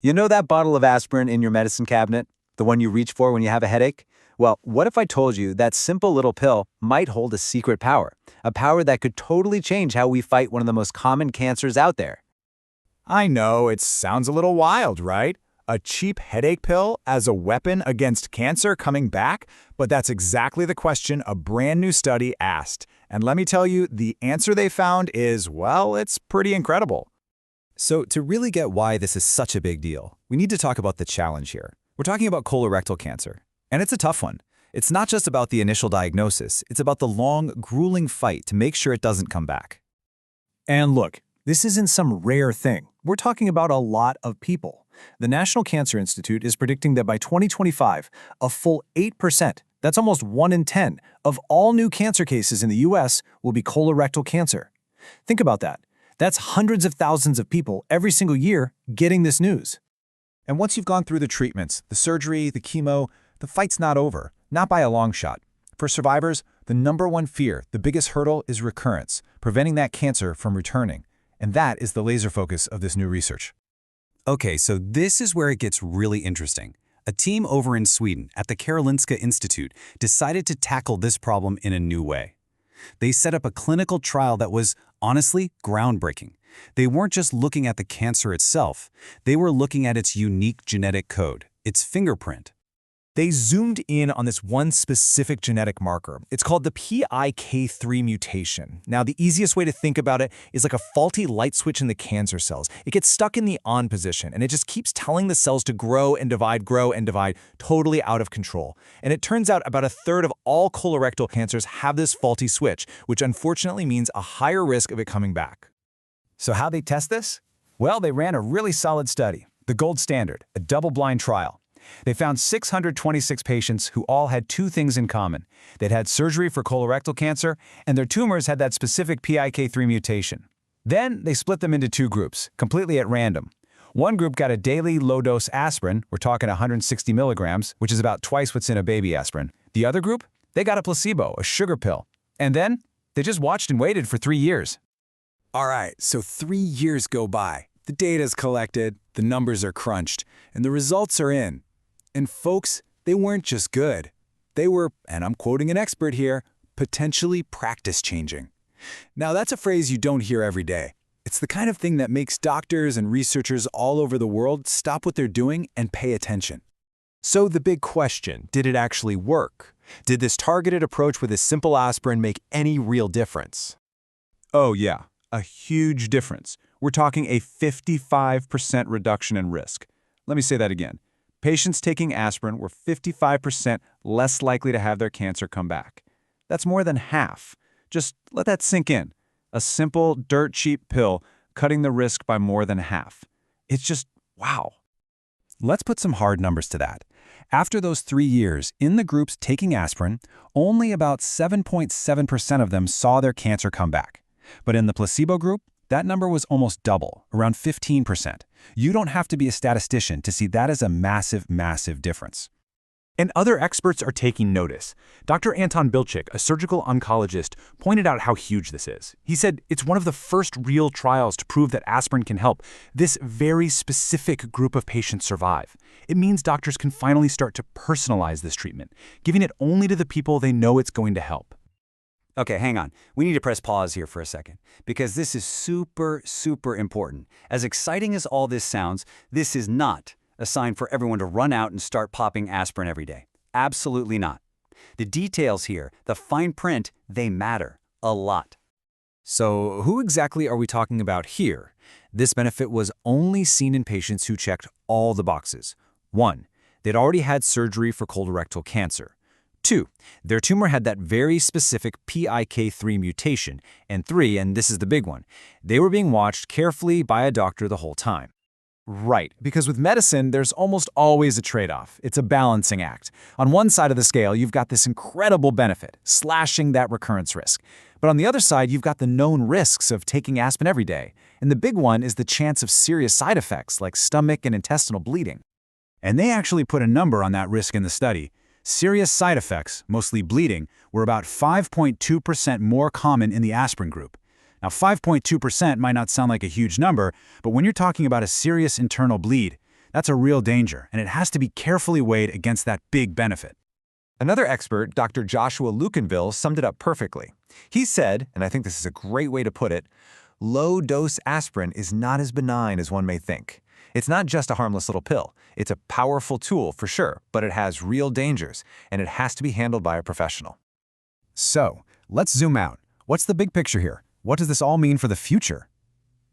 You know that bottle of aspirin in your medicine cabinet? The one you reach for when you have a headache? Well, what if I told you that simple little pill might hold a secret power? A power that could totally change how we fight one of the most common cancers out there. I know, it sounds a little wild, right? A cheap headache pill as a weapon against cancer coming back? But that's exactly the question a brand new study asked. And let me tell you, the answer they found is, well, it's pretty incredible. So to really get why this is such a big deal, we need to talk about the challenge here. We're talking about colorectal cancer, and it's a tough one. It's not just about the initial diagnosis, it's about the long, grueling fight to make sure it doesn't come back. And look, this isn't some rare thing. We're talking about a lot of people. The National Cancer Institute is predicting that by 2025, a full 8%, that's almost 1 in 10, of all new cancer cases in the US will be colorectal cancer. Think about that. That's hundreds of thousands of people every single year getting this news. And once you've gone through the treatments, the surgery, the chemo, the fight's not over, not by a long shot. For survivors, the #1 fear, the biggest hurdle, is recurrence, preventing that cancer from returning. And that is the laser focus of this new research. Okay, so this is where it gets really interesting. A team over in Sweden at the Karolinska Institute decided to tackle this problem in a new way. They set up a clinical trial that was, honestly, groundbreaking. They weren't just looking at the cancer itself, they were looking at its unique genetic code, its fingerprint. They zoomed in on this one specific genetic marker. It's called the PIK3 mutation. Now, the easiest way to think about it is like a faulty light switch in the cancer cells. It gets stuck in the on position, and it just keeps telling the cells to grow and divide, totally out of control. And it turns out about a third of all colorectal cancers have this faulty switch, which unfortunately means a higher risk of it coming back. So how'd they test this? Well, they ran a really solid study, the gold standard, a double-blind trial. They found 626 patients who all had two things in common. They'd had surgery for colorectal cancer, and their tumors had that specific PIK3 mutation. Then they split them into two groups, completely at random. One group got a daily low-dose aspirin, we're talking 160 milligrams, which is about twice what's in a baby aspirin. The other group, they got a placebo, a sugar pill. And then they just watched and waited for 3 years. All right, so 3 years go by. The data's collected, the numbers are crunched, and the results are in. And folks, they weren't just good. They were, and I'm quoting an expert here, potentially practice-changing. Now, that's a phrase you don't hear every day. It's the kind of thing that makes doctors and researchers all over the world stop what they're doing and pay attention. So the big question, did it actually work? Did this targeted approach with a simple aspirin make any real difference? Oh yeah, a huge difference. We're talking a 55% reduction in risk. Let me say that again. Patients taking aspirin were 55% less likely to have their cancer come back. That's more than half. Just let that sink in. A simple, dirt-cheap pill cutting the risk by more than half. It's just, wow. Let's put some hard numbers to that. After those 3 years, in the groups taking aspirin, only about 7.7% of them saw their cancer come back. But in the placebo group, that number was almost double, around 15%. You don't have to be a statistician to see that as a massive, massive difference. And other experts are taking notice. Dr. Anton Bilchik, a surgical oncologist, pointed out how huge this is. He said it's one of the first real trials to prove that aspirin can help this very specific group of patients survive. It means doctors can finally start to personalize this treatment, giving it only to the people they know it's going to help. Okay, hang on. We need to press pause here for a second, because this is super, super important. As exciting as all this sounds, this is not a sign for everyone to run out and start popping aspirin every day. Absolutely not. The details here, the fine print, they matter a lot. So who exactly are we talking about here? This benefit was only seen in patients who checked all the boxes. 1, they'd already had surgery for colorectal cancer. 2, their tumor had that very specific PIK3 mutation. And 3, and this is the big one, they were being watched carefully by a doctor the whole time. Right, because with medicine, there's almost always a trade-off. It's a balancing act. On one side of the scale, you've got this incredible benefit, slashing that recurrence risk. But on the other side, you've got the known risks of taking aspirin every day. And the big one is the chance of serious side effects like stomach and intestinal bleeding. And they actually put a number on that risk in the study. Serious side effects, mostly bleeding, were about 5.2% more common in the aspirin group. Now, 5.2% might not sound like a huge number, but when you're talking about a serious internal bleed, That's a real danger, and it has to be carefully weighed against that big benefit. Another expert, Dr. Joshua Lucanville, summed it up perfectly. He said, and I think this is a great way to put it, low-dose aspirin is not as benign as one may think. It's not just a harmless little pill. It's a powerful tool for sure, but it has real dangers, and it has to be handled by a professional. So, let's zoom out. What's the big picture here? What does this all mean for the future?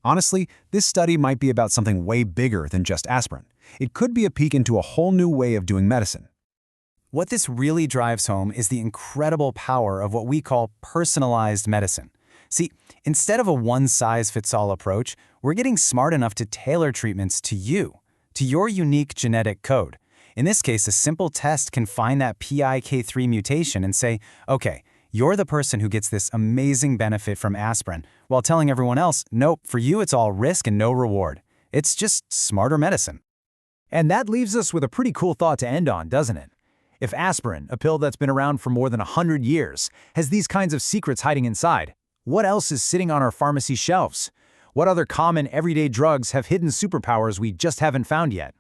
Honestly, this study might be about something way bigger than just aspirin. It could be a peek into a whole new way of doing medicine. What this really drives home is the incredible power of what we call personalized medicine. See, instead of a one-size-fits-all approach, we're getting smart enough to tailor treatments to you, to your unique genetic code. In this case, a simple test can find that PIK3 mutation and say, okay, you're the person who gets this amazing benefit from aspirin, while telling everyone else, nope, for you it's all risk and no reward. It's just smarter medicine. And that leaves us with a pretty cool thought to end on, doesn't it? If aspirin, a pill that's been around for more than 100 years, has these kinds of secrets hiding inside, what else is sitting on our pharmacy shelves? What other common everyday drugs have hidden superpowers we just haven't found yet?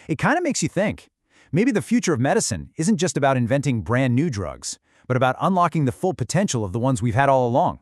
It kind of makes you think. Maybe the future of medicine isn't just about inventing brand new drugs, but about unlocking the full potential of the ones we've had all along.